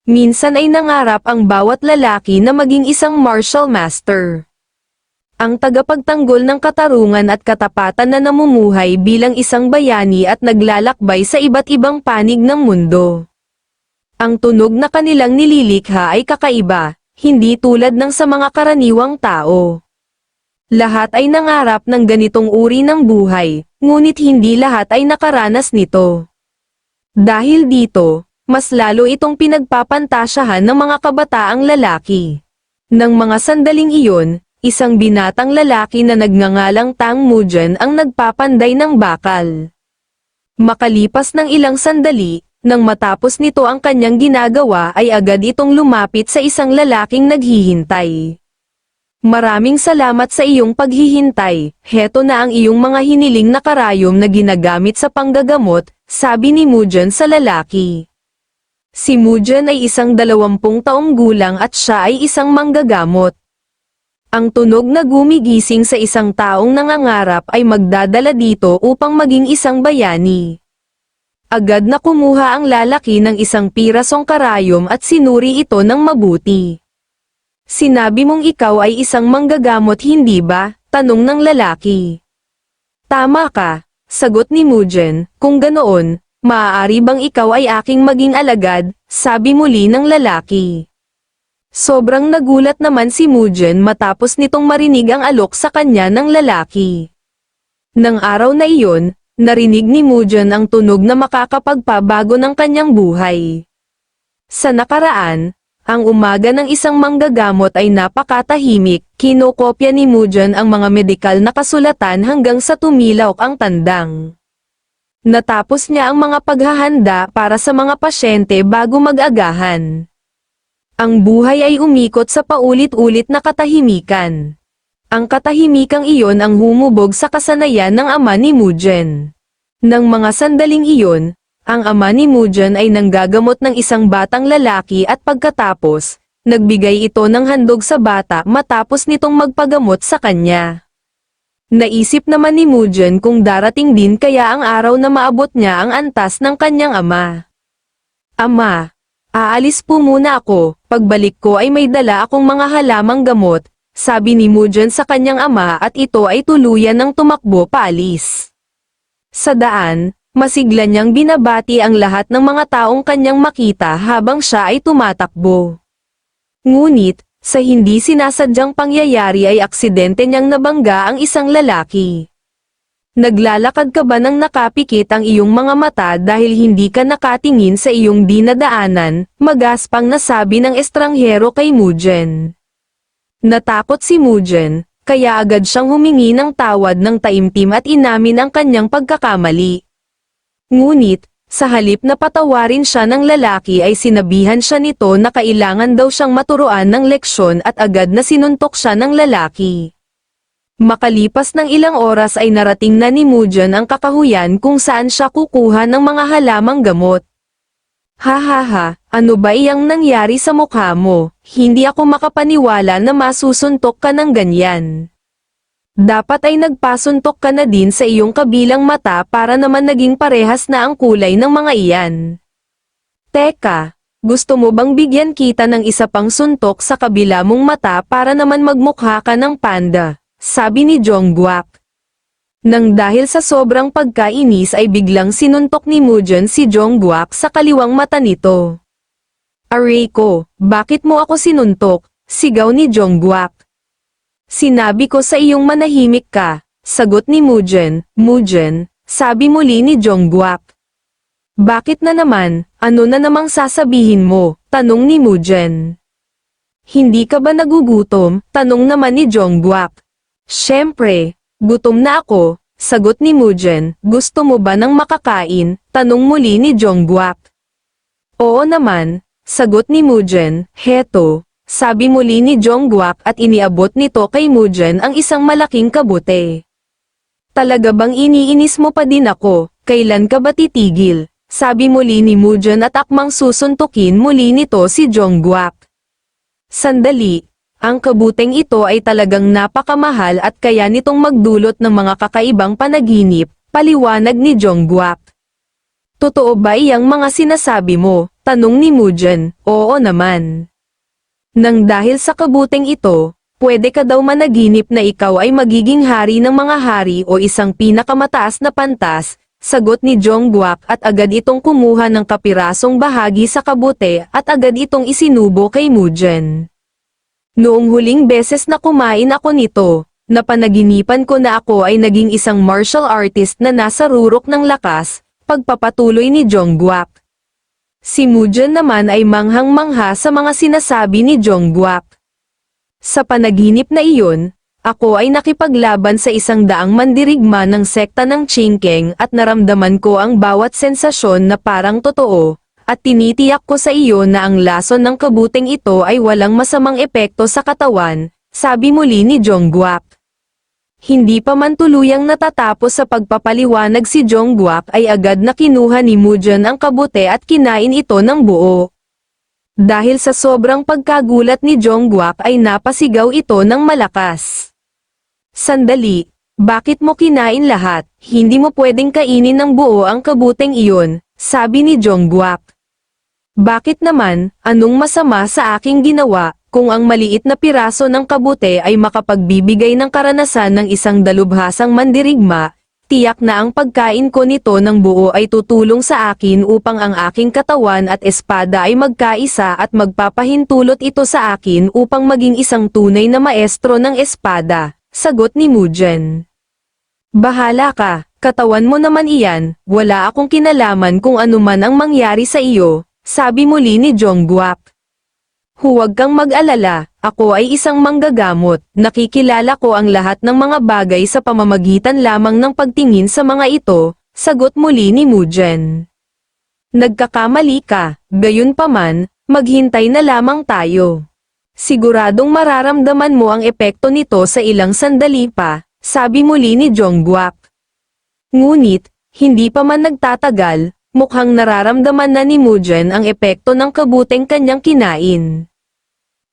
Minsan ay nangarap ang bawat lalaki na maging isang martial master. Ang tagapagtanggol ng katarungan at katapatan na namumuhay bilang isang bayani at naglalakbay sa iba't ibang panig ng mundo. Ang tunog na kanilang nililikha ay kakaiba, hindi tulad ng sa mga karaniwang tao. Lahat ay nangarap ng ganitong uri ng buhay, ngunit hindi lahat ay nakaranas nito. Dahil dito, mas lalo itong pinagpapantasyahan ng mga kabataang lalaki. Nang mga sandaling iyon, isang binatang lalaki na nagngangalang Tang Mujen ang nagpapanday ng bakal. Makalipas ng ilang sandali, nang matapos nito ang kanyang ginagawa ay agad itong lumapit sa isang lalaking naghihintay. Maraming salamat sa iyong paghihintay, heto na ang iyong mga hiniling na karayom na ginagamit sa panggagamot, sabi ni Mujen sa lalaki. Si Mujen ay isang 20 taong gulang at siya ay isang manggagamot. Ang tunog na gumigising sa isang taong nangangarap ay magdadala dito upang maging isang bayani. Agad na kumuha ang lalaki ng isang pirasong karayom at sinuri ito ng mabuti. Sinabi mong ikaw ay isang manggagamot hindi ba? Tanong ng lalaki. Tama ka, sagot ni Mujen, kung ganoon, maaari bang ikaw ay aking maging alagad, sabi muli ng lalaki. Sobrang nagulat naman si Mujen matapos nitong marinig ang alok sa kanya ng lalaki. Nang araw na iyon, narinig ni Mujen ang tunog na makakapagpabago ng kanyang buhay. Sa nakaraan, ang umaga ng isang manggagamot ay napakatahimik, kinokopya ni Mujen ang mga medikal na kasulatan hanggang sa tumilaw ang tandang. Natapos niya ang mga paghahanda para sa mga pasyente bago mag-agahan. Ang buhay ay umikot sa paulit-ulit na katahimikan. Ang katahimikang iyon ang humubog sa kasanayan ng ama ni Mujen. Nang mga sandaling iyon, ang ama ni Mujen ay nanggagamot ng isang batang lalaki at pagkatapos, nagbigay ito ng handog sa bata matapos nitong magpagamot sa kanya. Naisip naman ni Mujen kung darating din kaya ang araw na maabot niya ang antas ng kanyang ama. Ama, aalis po muna ako, pagbalik ko ay may dala akong mga halamang gamot, sabi ni Mujen sa kanyang ama at ito ay tuluyan ng tumakbo paalis. Sa daan, masigla niyang binabati ang lahat ng mga taong kanyang makita habang siya ay tumatakbo. Ngunit, sa hindi sinasadyang pangyayari ay aksidente niyang nabangga ang isang lalaki. Naglalakad ka ba nang nakapikit ang iyong mga mata dahil hindi ka nakatingin sa iyong dinadaanan, magaspang na sabi ng estranghero kay Mujen. Natakot si Mujen, kaya agad siyang humingi ng tawad ng taimtim at inamin ang kanyang pagkakamali. Ngunit, sa halip na patawarin siya ng lalaki ay sinabihan siya nito na kailangan daw siyang maturuan ng leksyon at agad na sinuntok siya ng lalaki. Makalipas ng ilang oras ay narating na ni Mujen ang kakahuyan kung saan siya kukuha ng mga halamang gamot. Hahaha, ano ba iyang nangyari sa mukha mo? Hindi ako makapaniwala na masusuntok ka ng ganyan. Dapat ay nagpasuntok ka na din sa iyong kabilang mata para naman naging parehas na ang kulay ng mga iyan. Teka, gusto mo bang bigyan kita ng isa pang suntok sa kabila mong mata para naman magmukha ka ng panda? Sabi ni Jongguak. Nang dahil sa sobrang pagkainis ay biglang sinuntok ni Mujen si Jongguak sa kaliwang mata nito. Aray ko, bakit mo ako sinuntok? Sigaw ni Jongguak. Sinabi ko sa iyong manahimik ka, sagot ni Mujen. Mujen, sabi muli ni Jongguak. Bakit na naman, ano na namang sasabihin mo? Tanong ni Mujen. Hindi ka ba nagugutom? Tanong naman ni Jongguak. Siyempre, gutom na ako, sagot ni Mujen. Gusto mo ba ng makakain? Tanong muli ni Jongguak. Oo naman, sagot ni Mujen. Heto. Sabi muli ni Jongguak at iniabot nito kay Mujen ang isang malaking kabute. Talaga bang iniinis mo pa din ako? Kailan ka ba titigil? Sabi muli ni Mujen at akmang susuntukin muli nito si Jongguak. Sandali, ang kabuteng ito ay talagang napakamahal at kaya nitong magdulot ng mga kakaibang panaginip, paliwanag ni Jongguak. Totoo ba iyang mga sinasabi mo? Tanong ni Mujin, oo naman. Nang dahil sa kabuteng ito, pwede ka daw managinip na ikaw ay magiging hari ng mga hari o isang pinakamataas na pantas, sagot ni Jongguak at agad itong kumuha ng kapirasong bahagi sa kabute at agad itong isinubo kay Mujin. Noong huling beses na kumain ako nito, napanaginipan ko na ako ay naging isang martial artist na nasa rurok ng lakas, pagpapatuloy ni Jongguak. Si Mujin naman ay manghang-mangha sa mga sinasabi ni Jongguak. Sa panaginip na iyon, ako ay nakipaglaban sa 100 mandirigma ng sekta ng Chingkeng at naramdaman ko ang bawat sensasyon na parang totoo, at tinitiyak ko sa iyo na ang lason ng kabuteng ito ay walang masamang epekto sa katawan, sabi muli ni Jongguak. Hindi pa man tuluyang natatapos sa pagpapaliwanag si Jongguak ay agad na kinuha ni Mujin ang kabute at kinain ito ng buo. Dahil sa sobrang pagkagulat ni Jongguak ay napasigaw ito ng malakas. Sandali, bakit mo kinain lahat? Hindi mo pwedeng kainin ng buo ang kabuteng iyon, sabi ni Jongguak. Bakit naman, anong masama sa aking ginawa? Kung ang maliit na piraso ng kabute ay makapagbibigay ng karanasan ng isang dalubhasang mandirigma, tiyak na ang pagkain ko nito ng buo ay tutulong sa akin upang ang aking katawan at espada ay magkaisa at magpapahintulot ito sa akin upang maging isang tunay na maestro ng espada, sagot ni Mujin. Bahala ka, katawan mo naman iyan, wala akong kinalaman kung ano man ang mangyari sa iyo, sabi muli ni Jongguak. Huwag kang mag-alala, ako ay isang manggagamot, nakikilala ko ang lahat ng mga bagay sa pamamagitan lamang ng pagtingin sa mga ito, sagot muli ni Mujin. Nagkakamali ka, gayunpaman, maghintay na lamang tayo. Siguradong mararamdaman mo ang epekto nito sa ilang sandali pa, sabi muli ni Jongguak. Ngunit, hindi pa man nagtatagal, mukhang nararamdaman na ni Mujin ang epekto ng kabuteng kanyang kinain.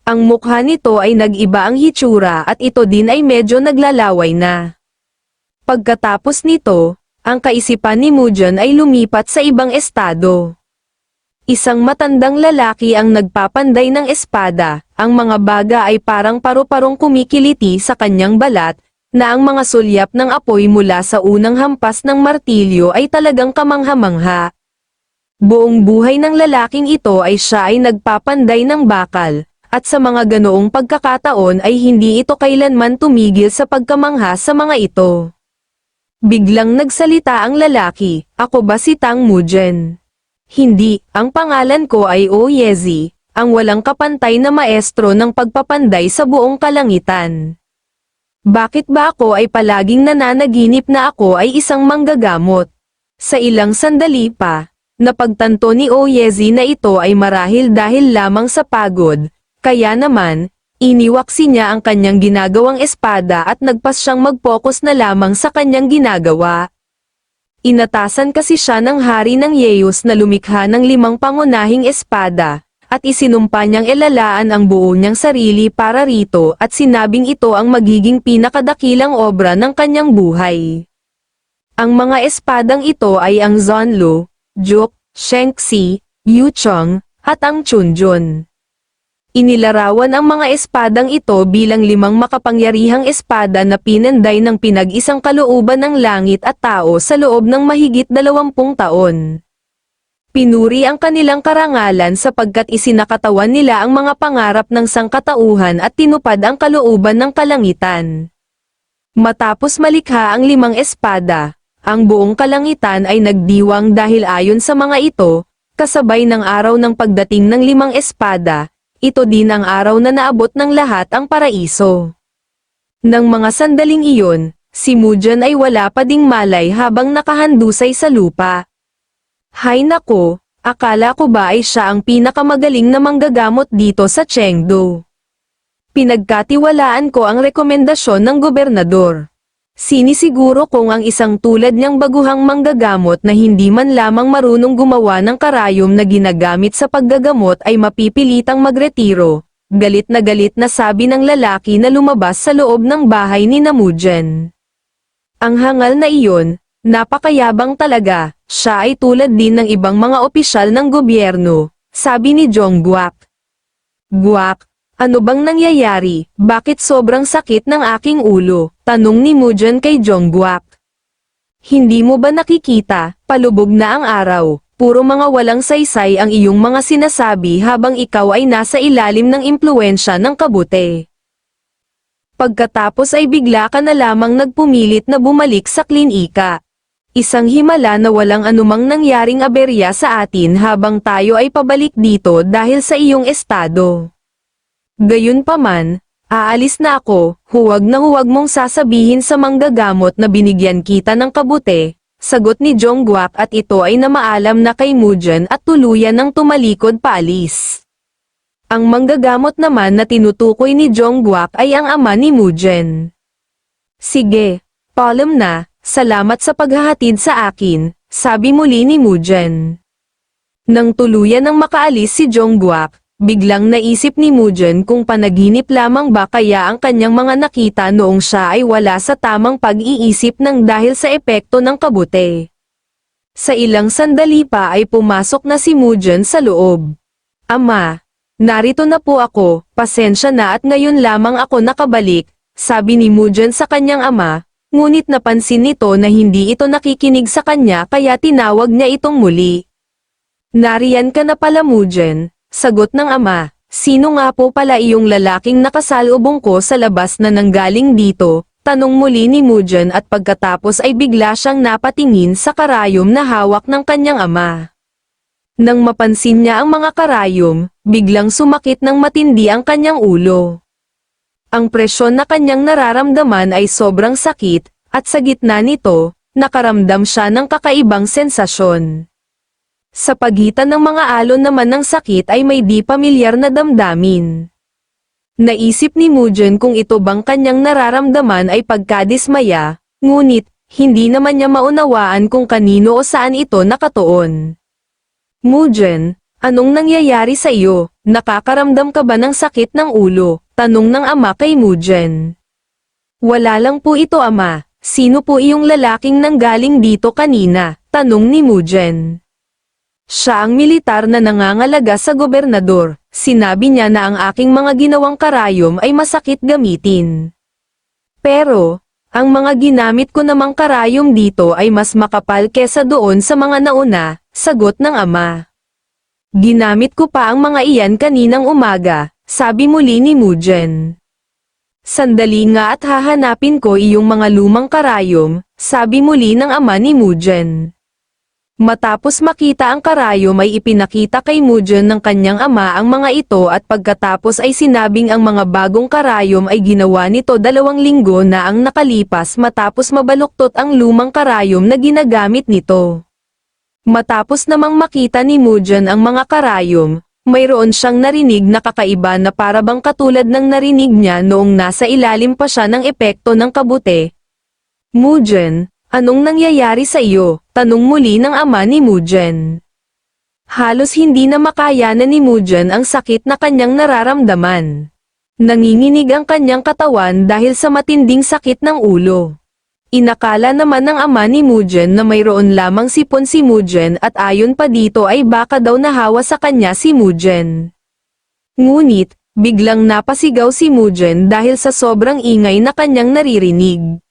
Ang mukha nito ay nag-iba ang hitsura at ito din ay medyo naglalaway na. Pagkatapos nito, ang kaisipan ni Mujin ay lumipat sa ibang estado. Isang matandang lalaki ang nagpapanday ng espada, ang mga baga ay parang paru-parong kumikiliti sa kanyang balat, na ang mga sulyap ng apoy mula sa unang hampas ng martilyo ay talagang kamangha-mangha. Buong buhay ng lalaking ito ay siya ay nagpapanday ng bakal, at sa mga ganoong pagkakataon ay hindi ito kailanman tumigil sa pagkamangha sa mga ito. Biglang nagsalita ang lalaki, ako ba si Tang Mujin? Hindi, ang pangalan ko ay Oyezi, ang walang kapantay na maestro ng pagpapanday sa buong kalangitan. Bakit ba ako ay palaging nananaginip na ako ay isang manggagamot? Sa ilang sandali pa, napagtanto ni Oyezi na ito ay marahil dahil lamang sa pagod, kaya naman, iniwaksi niya ang kanyang ginagawang espada at nagpas siyang mag-focus na lamang sa kanyang ginagawa. Inatasan kasi siya ng hari ng Yeos na lumikha ng 5 pangunahing espada, at isinumpa niyang ilalaan ang buo niyang sarili para rito at sinabing ito ang magiging pinakadakilang obra ng kanyang buhay. Ang mga espadang ito ay ang Zonlu, Juk, Shengxi, Yuchong, at ang Chunjun. Inilarawan ang mga espadang ito bilang 5 makapangyarihang espada na pinanday ng pinag-isang kalooban ng langit at tao sa loob ng mahigit 20 taon. Pinuri ang kanilang karangalan sapagkat isinakatawan nila ang mga pangarap ng sangkatauhan at tinupad ang kalooban ng kalangitan. Matapos malikha ang 5 espada, ang buong kalangitan ay nagdiwang dahil ayon sa mga ito, kasabay ng araw ng pagdating ng 5 espada, ito din ang araw na naabot ng lahat ang paraiso. Nang mga sandaling iyon, si Mujin ay wala pa ding malay habang nakahandusay sa lupa. Hay nako, akala ko ba ay siya ang pinakamagaling na manggagamot dito sa Chengdu. Pinagkatiwalaan ko ang rekomendasyon ng gobernador. Sinisiguro kong ang isang tulad niyang baguhang manggagamot na hindi man lamang marunong gumawa ng karayom na ginagamit sa paggagamot ay mapipilitang magretiro. Galit na sabi ng lalaki na lumabas sa loob ng bahay ni Mujin. Ang hangal na iyon, napakayabang talaga, siya ay tulad din ng ibang mga opisyal ng gobyerno, sabi ni Jongguak. Guak, ano bang nangyayari, bakit sobrang sakit ng aking ulo? Tanong ni Mujin kay Jongguak. Hindi mo ba nakikita, palubog na ang araw, puro mga walang saysay ang iyong mga sinasabi habang ikaw ay nasa ilalim ng impluwensya ng kabute. Pagkatapos ay bigla ka na lamang nagpumilit na bumalik sa klinika. Isang himala na walang anumang nangyaring aberya sa atin habang tayo ay pabalik dito dahil sa iyong estado. Gayunpaman, aalis na ako, huwag mong sasabihin sa manggagamot na binigyan kita ng kabute, sagot ni Jongguak at ito ay namaalam na kay Mujin at tuluyan ng tumalikod paalis. Ang manggagamot naman na tinutukoy ni Jongguak ay ang ama ni Mujin. Sige, paalam na, salamat sa paghahatid sa akin, sabi muli ni Mujin. Nang tuluyan ng makaalis si Jongguak, biglang naisip ni Mujin kung panaginip lamang ba kaya ang kanyang mga nakita noong siya ay wala sa tamang pag-iisip ng dahil sa epekto ng kabute. Sa ilang sandali pa ay pumasok na si Mujin sa loob. Ama, narito na po ako, pasensya na at ngayon lamang ako nakabalik, sabi ni Mujin sa kanyang ama, ngunit napansin nito na hindi ito nakikinig sa kanya kaya tinawag niya itong muli. Nariyan ka na pala Mujin. Sagot ng ama, sino nga po pala iyong lalaking nakasalubong ko sa labas na nanggaling dito? Tanong muli ni Mujin at pagkatapos ay bigla siyang napatingin sa karayom na hawak ng kanyang ama. Nang mapansin niya ang mga karayom, biglang sumakit ng matindi ang kanyang ulo. Ang presyon na kanyang nararamdaman ay sobrang sakit, at sa gitna nito, nakaramdam siya ng kakaibang sensasyon. Sa pagitan ng mga alon naman ng sakit ay may di pamilyar na damdamin. Naisip ni Mujin kung ito bang kanyang nararamdaman ay pagkadismaya, ngunit, hindi naman niya maunawaan kung kanino o saan ito nakatuon. Mujin, anong nangyayari sa iyo? Nakakaramdam ka ba ng sakit ng ulo? Tanong ng ama kay Mujin. Wala lang po ito ama, sino po iyong lalaking nanggaling dito kanina? Tanong ni Mujin. Siya ang militar na nangangalaga sa gobernador, sinabi niya na ang aking mga ginawang karayom ay masakit gamitin. Pero, ang mga ginamit ko namang karayom dito ay mas makapal kesa doon sa mga nauna, sagot ng ama. Ginamit ko pa ang mga iyan kaninang umaga, sabi muli ni Mujin. Sandali nga at hahanapin ko iyong mga lumang karayom, sabi muli ng ama ni Mujin. Matapos makita ang karayom ay ipinakita kay Mujin ng kanyang ama ang mga ito at pagkatapos ay sinabing ang mga bagong karayom ay ginawa nito 2 linggo na ang nakalipas matapos mabaluktot ang lumang karayom na ginagamit nito. Matapos namang makita ni Mujin ang mga karayom, mayroon siyang narinig na kakaiba na parabang katulad ng narinig niya noong nasa ilalim pa siya ng epekto ng kabute. Mujin, anong nangyayari sa iyo? Tanong muli ng ama ni Mujin. Halos hindi na makayanan ni Mujin ang sakit na kanyang nararamdaman. Nanginginig ang kanyang katawan dahil sa matinding sakit ng ulo. Inakala naman ng ama ni Mujin na mayroon lamang sipon si Mujin at ayon pa dito ay baka daw nahawa sa kanya si Mujin. Ngunit, biglang napasigaw si Mujin dahil sa sobrang ingay na kanyang naririnig.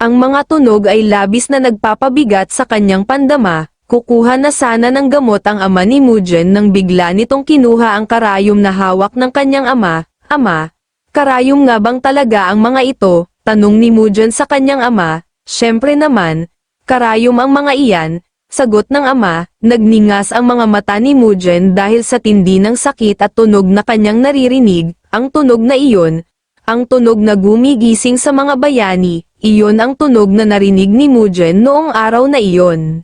Ang mga tunog ay labis na nagpapabigat sa kanyang pandama, kukuha na sana ng gamot ang ama ni Mujin nang bigla nitong kinuha ang karayom na hawak ng kanyang ama. Ama, karayom nga bang talaga ang mga ito? Tanong ni Mujin sa kanyang ama. Syempre naman, karayom ang mga iyan, sagot ng ama. Nagningas ang mga mata ni Mujin dahil sa tindi ng sakit at tunog na kanyang naririnig, ang tunog na iyon, ang tunog na gumigising sa mga bayani. Iyon ang tunog na narinig ni Mujin noong araw na iyon.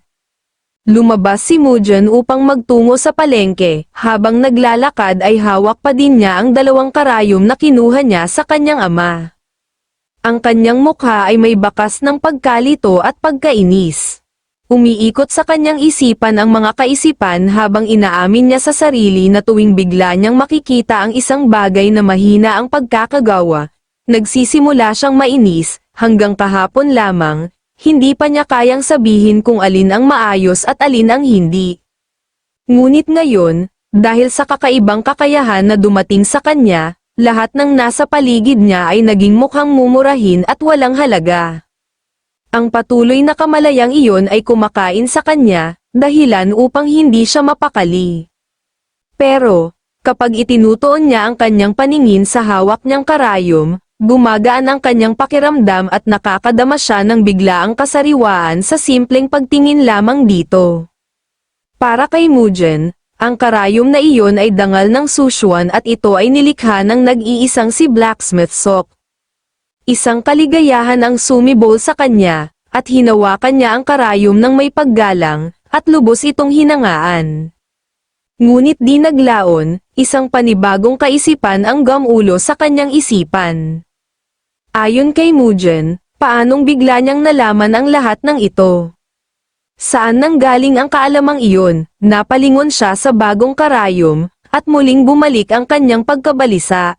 Lumabas si Mujin upang magtungo sa palengke, habang naglalakad ay hawak pa din niya ang 2 karayom na kinuha niya sa kanyang ama. Ang kanyang mukha ay may bakas ng pagkalito at pagkainis. Umiikot sa kanyang isipan ang mga kaisipan habang inaamin niya sa sarili na tuwing bigla niyang makikita ang isang bagay na mahina ang pagkakagawa, nagsisimula siyang mainis. Hanggang kahapon lamang, hindi pa niya kayang sabihin kung alin ang maayos at alin ang hindi. Ngunit ngayon, Dahil sa kakaibang kakayahan na dumating sa kanya, lahat ng nasa paligid niya ay naging mukhang mumurahin at walang halaga. Ang patuloy na kamalayang iyon ay kumakain sa kanya, dahilan upang hindi siya mapakali. Pero, kapag itinutuon niya ang kanyang paningin sa hawak niyang karayom, gumagaan ang kanyang pakiramdam at nakakadama siya ng biglaang kasariwaan sa simpleng pagtingin lamang dito. Para kay Mugen, ang karayom na iyon ay dangal ng Sushuan at ito ay nilikha ng nag-iisang si Blacksmith Sok. Isang kaligayahan ang sumibol sa kanya, at hinawakan niya ang karayom ng may paggalang, at lubos itong hinangaan. Ngunit di naglaon, isang panibagong kaisipan ang gumulo sa kanyang isipan. Ayon kay Mugen, paanong bigla niyang nalaman ang lahat ng ito? Saan nanggaling ang kaalamang iyon? Napalingon siya sa bagong karayom, at muling bumalik ang kanyang pagkabalisa.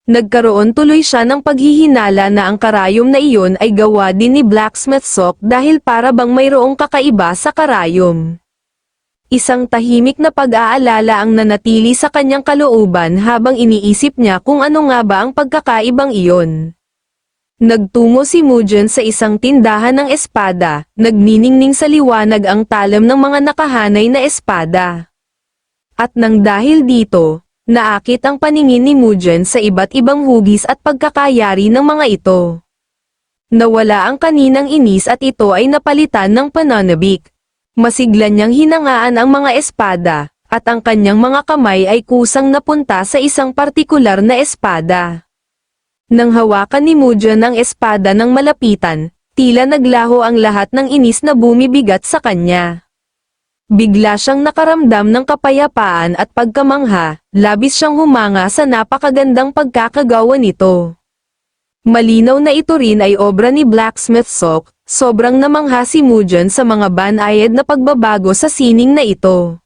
Nagkaroon tuloy siya ng paghihinala na ang karayom na iyon ay gawa din ni Blacksmith Sok dahil para bang mayroong kakaiba sa karayom. Isang tahimik na pag-aalala ang nanatili sa kanyang kalooban habang iniisip niya kung ano nga ba ang pagkakaibang iyon. Nagtungo si Mugen sa isang tindahan ng espada, nagniningning sa liwanag ang talam ng mga nakahanay na espada. At nang dahil dito, naakit ang paningin ni Mugen sa iba't ibang hugis at pagkakayari ng mga ito. Nawala ang kaninang inis at ito ay napalitan ng pananabik. Masigla niyang hinangaan ang mga espada, at ang kanyang mga kamay ay kusang napunta sa isang partikular na espada. Nang hawakan ni Mugen ang espada ng malapitan, tila naglaho ang lahat ng inis na bumibigat sa kanya. Bigla siyang nakaramdam ng kapayapaan at pagkamangha, labis siyang humanga sa napakagandang pagkakagawa nito. Malinaw na ito rin ay obra ni Blacksmith Sok, sobrang namangha si Mugen sa mga banayad na pagbabago sa sining na ito.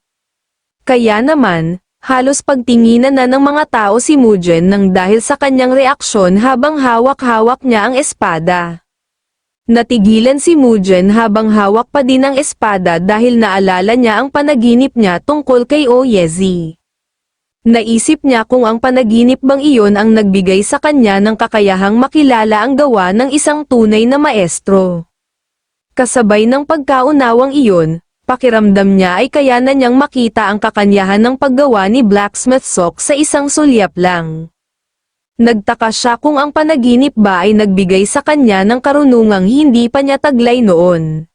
Kaya naman, halos pagtinginan na ng mga tao si Mugen nang dahil sa kanyang reaksyon habang hawak-hawak niya ang espada. Natigilan si Mugen habang hawak pa din ang espada dahil naalala niya ang panaginip niya tungkol kay Oyezi. Naisip niya kung ang panaginip bang iyon ang nagbigay sa kanya ng kakayahang makilala ang gawa ng isang tunay na maestro. Kasabay ng pagkaunawang iyon, pakiramdam niya ay kaya na niyang makita ang kakanyahan ng paggawa ni Blacksmith Sok sa isang sulyap lang. Nagtaka siya kung ang panaginip ba ay nagbigay sa kanya ng karunungang hindi pa niya taglay noon.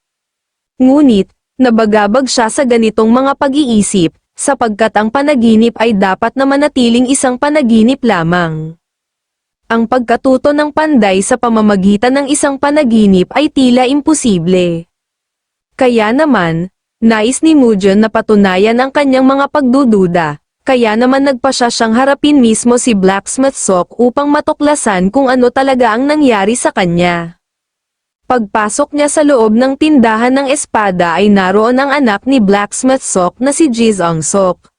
Ngunit, nabagabag siya sa ganitong mga pag-iisip, sapagkat ang panaginip ay dapat na manatiling isang panaginip lamang. Ang pagkatuto ng panday sa pamamagitan ng isang panaginip ay tila imposible. Kaya naman, nais ni Mugen na patunayan ang kanyang mga pagdududa, kaya naman nagpasya siyang harapin mismo si Blacksmith Sok upang matuklasan kung ano talaga ang nangyari sa kanya. Pagpasok niya sa loob ng tindahan ng espada ay naroon ang anak ni Blacksmith Sok na si Jizong Sok.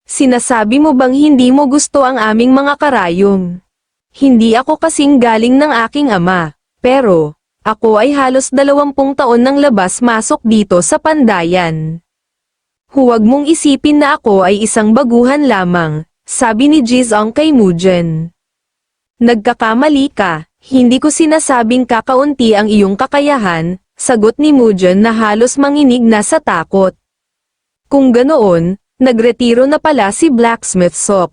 Sinasabi mo bang hindi mo gusto ang aming mga karayom? Hindi ako kasing galing ng aking ama, pero ako ay halos 20 taon nang labas-masok dito sa pandayan. Huwag mong isipin na ako ay isang baguhan lamang, sabi ni Jizong kay Mugen. Nagkakamali ka, hindi ko sinasabing kakaunti ang iyong kakayahan, sagot ni Mugen na halos manginig na sa takot. Kung ganoon, nagretiro na pala si Blacksmith Sok.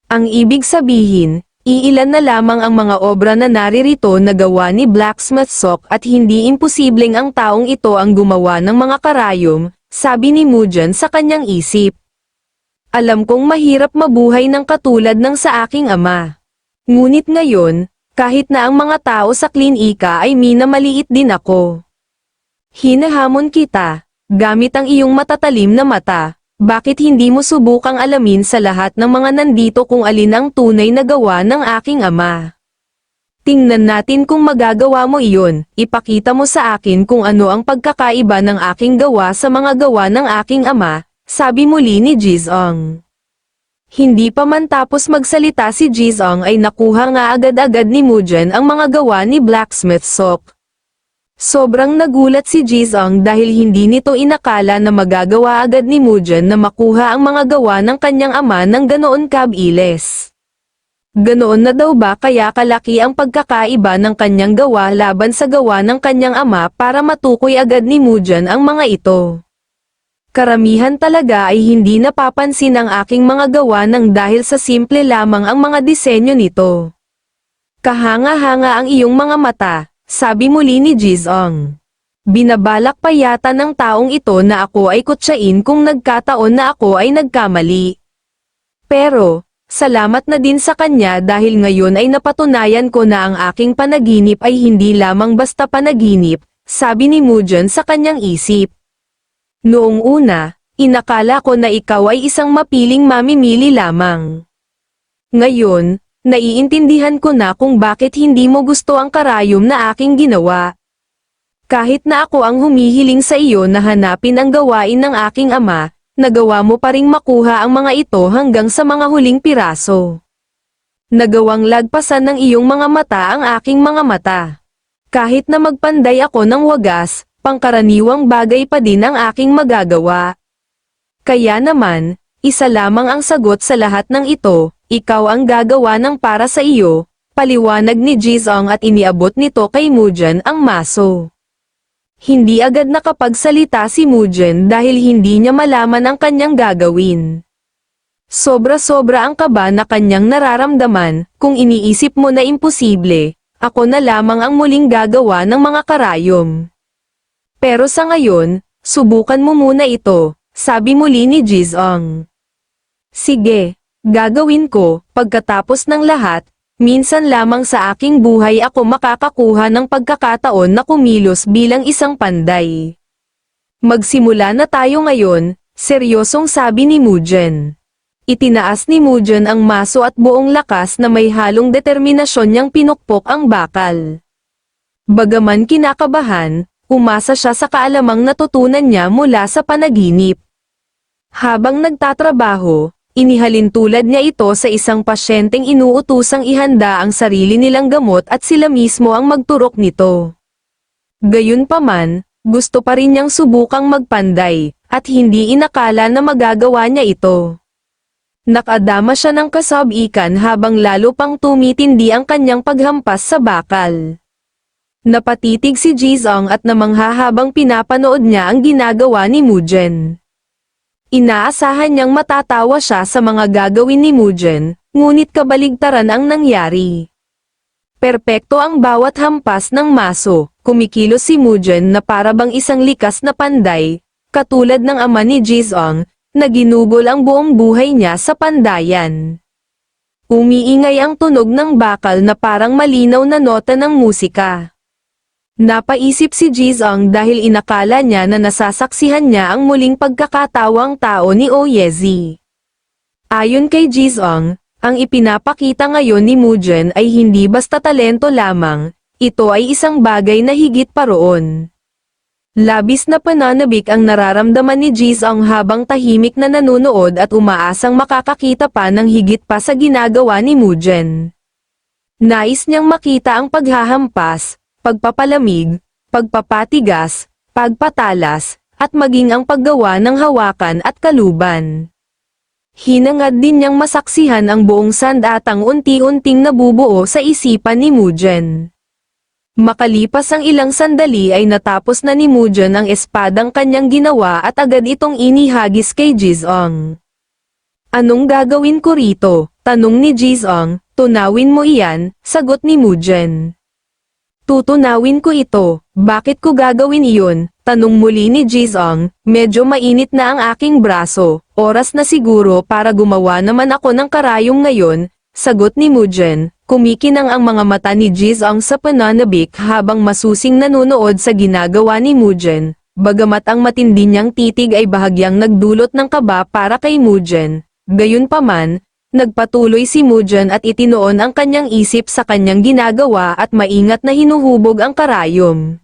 Ang ibig sabihin, iilan na lamang ang mga obra na naririto na gawa ni Blacksmith Sok at hindi imposibleng ang taong ito ang gumawa ng mga karayom, sabi ni Mugen sa kanyang isip. Alam kong mahirap mabuhay ng katulad ng sa aking ama. Ngunit ngayon, kahit na ang mga tao sa klinika ay minamaliit din ako. Hinahamon kita, gamit ang iyong matatalim na mata, bakit hindi mo subukang alamin sa lahat ng mga nandito kung alin ang tunay na gawa ng aking ama? Tingnan natin kung magagawa mo iyon, ipakita mo sa akin kung ano ang pagkakaiba ng aking gawa sa mga gawa ng aking ama, sabi muli ni Jizong. Hindi pa man tapos magsalita si Jizong ay nakuha nga agad-agad ni Mugen ang mga gawa ni Blacksmith Sok. Sobrang nagulat si Jizong dahil hindi nito inakala na magagawa agad ni Mujin na makuha ang mga gawa ng kanyang ama ng ganoon kabilis. Ganoon na daw ba kaya kalaki ang pagkakaiba ng kanyang gawa laban sa gawa ng kanyang ama para matukoy agad ni Mujin ang mga ito. Karamihan talaga ay hindi napapansin ang aking mga gawa nang dahil sa simple lamang ang mga disenyo nito. Kahanga-hanga ang iyong mga mata, sabi muli ni Jizong. Binabalak pa yata ng taong ito na ako ay kutsain kung nagkataon na ako ay nagkamali. Pero, salamat na din sa kanya dahil ngayon ay napatunayan ko na ang aking panaginip ay hindi lamang basta panaginip, sabi ni Mujin sa kanyang isip. Noong una, inakala ko na ikaw ay isang mapiling mamimili lamang. Ngayon, naiintindihan ko na kung bakit hindi mo gusto ang karayom na aking ginawa. Kahit na ako ang humihiling sa iyo na hanapin ang gawain ng aking ama, nagawa mo pa ring makuha ang mga ito hanggang sa mga huling piraso. Nagawang lagpasan ng iyong mga mata ang aking mga mata. Kahit na magpanday ako ng wagas, pangkaraniwang bagay pa din ang aking magagawa. Kaya naman, isa lamang ang sagot sa lahat ng ito, ikaw ang gagawa ng para sa iyo, paliwanag ni Jizong at iniabot nito kay Mujin ang maso. Hindi agad nakapagsalita si Mujin dahil hindi niya malaman ang kanyang gagawin. Sobra-sobra ang kaba na kanyang nararamdaman, kung iniisip mo na imposible, ako na lamang ang muling gagawa ng mga karayom. Pero sa ngayon, subukan mo muna ito, sabi muli ni Jizong. Sige, gagawin ko, pagkatapos ng lahat, minsan lamang sa aking buhay ako makakakuha ng pagkakataon na kumilos bilang isang panday. Magsimula na tayo ngayon, seryosong sabi ni Mujin. Itinaas ni Mujin ang maso at buong lakas na may halong determinasyon niyang pinukpok ang bakal. Bagaman kinakabahan, umasa siya sa kaalamang natutunan niya mula sa panaginip. Habang nagtatrabaho, inihalin tulad niya ito sa isang pasyenteng inuutusang ihanda ang sarili nilang gamot at sila mismo ang magturok nito. Gayunpaman, gusto pa rin niyang subukang magpanday, at hindi inakala na magagawa niya ito. Nakadama siya ng kasab-ikan habang lalo pang tumitindi ang kanyang paghampas sa bakal. Napatitig si Jizong at namangha habang pinapanood niya ang ginagawa ni Mujin. Inaasahan niyang matatawa siya sa mga gagawin ni Mujin, ngunit kabaligtaran ang nangyari. Perpekto ang bawat hampas ng maso, kumikilos si Mujin na para bang isang likas na panday, katulad ng ama ni Jizong, na ginugol ang buong buhay niya sa pandayan. Umiingay ang tunog ng bakal na parang malinaw na nota ng musika. Napaisip si Jizong dahil inakala niya na nasasaksihan niya ang muling pagkakatawang tao ni Oyezi. Ayon kay Jizong, ang ipinapakita ngayon ni Mujin ay hindi basta talento lamang, ito ay isang bagay na higit pa roon. Labis na pananabik ang nararamdaman ni Jizong habang tahimik na nanunood at umaasang makakakita pa ng higit pa sa ginagawa ni Mujin. Nais niyang makita ang paghahampas, pagpapalamig, pagpapatigas, pagpatalas, at maging ang paggawa ng hawakan at kaluban. Hinangad din niyang masaksihan ang buong sandatang unti-unting nabubuo sa isipan ni Mujin. Makalipas ang ilang sandali ay natapos na ni Mujin ang espadang kanyang ginawa at agad itong inihagis kay Jizong. Anong gagawin ko rito? Tanong ni Jizong. Tunawin mo iyan, sagot ni Mujin. Tutunawin ko ito, bakit ko gagawin iyon? Tanong muli ni Jizong, medyo mainit na ang aking braso, oras na siguro para gumawa naman ako ng karayom ngayon, sagot ni Mujin, kumikinang ang mga mata ni Jizong sa pananabik habang masusing nanonood sa ginagawa ni Mujin, bagamat ang matindi niyang titig ay bahagyang nagdulot ng kaba para kay Mujin, gayunpaman, nagpatuloy si Mujin at itinoon ang kanyang isip sa kanyang ginagawa at maingat na hinuhubog ang karayom.